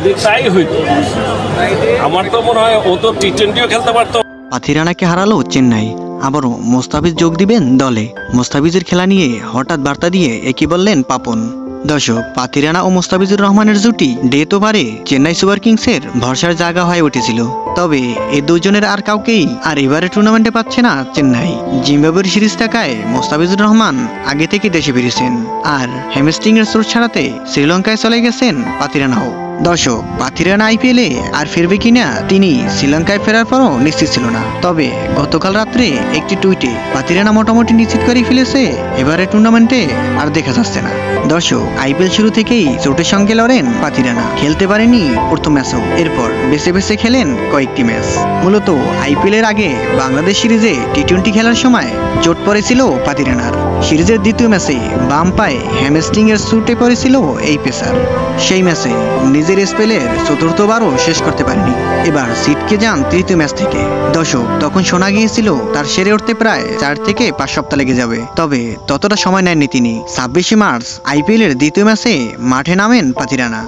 যদি তাই হইতো আমার তো মনে হয় ও তো টি-20ও খেলতে পারতো। পাথিরানাকে হারালো চেন্নাই, আবারও মোস্তাফিজ যোগ দিবেন দলে। মোস্তাফিজের খেলা নিয়ে হঠাৎ বার্তা দিয়ে একই বললেন পাপন। দর্শক, পাথিরানা ও মোস্তাফিজুর রহমানের জুটি ডেথ ওভারে চেন্নাই সুপার কিংসের ভরসার জায়গা হয়ে উঠেছিল। তবে এই দুজনের আর কাউকেই আর এবারে টুর্নামেন্টে পাচ্ছে না চেন্নাই। জিম্বাবুয়ের সিরিজ টাকায় মোস্তাফিজুর রহমান আগে থেকে দেশে ফিরেছেন, আর হ্যামস্ট্রিং এর চোট ছাড়াতে শ্রীলঙ্কায় চলে গেছেন পাথিরানাও। দর্শক, পাথিরানা আইপিএলে আর ফিরবে কিনা তিনি শ্রীলঙ্কায় ফেরার পরও নিশ্চিত ছিল না। তবে গতকাল রাত্রে একটি টুইটে পাথিরানা মোটামুটি নিশ্চিত করে ফেলেছে এবারে টুর্নামেন্টে আর দেখা যাচ্ছে না। দর্শক, আইপিএল শুরু থেকেই চোটের সঙ্গে লড়েন পাথিরানা। খেলতে পারেনি প্রথম ম্যাচও, এরপর বেছে বেছে খেলেন কয়েকটি ম্যাচ। মূলত আইপিএল এর আগে বাংলাদেশ সিরিজে টি-20 খেলার সময় চোট পড়েছিল পাথিরানার। সিরিজের দ্বিতীয় ম্যাচে বাম পায়ে হ্যামস্ট্রিং এর চোটে পড়েছিল এই পেসার। সেই ম্যাচে নিজের স্পেলের চতুর্থবারও শেষ করতে পারেনি। এবার ছিটকে যান তৃতীয় ম্যাচ থেকে। দর্শক, তখন শোনা গিয়েছিল তার সেরে উঠতে প্রায় 4 থেকে 5 সপ্তাহ লেগে যাবে। তবে ততটা সময় নেননি তিনি। 26শে মার্চ আইপিএল এর দ্বিতীয় ম্যাচে মাঠে নামেন পাথিরানা।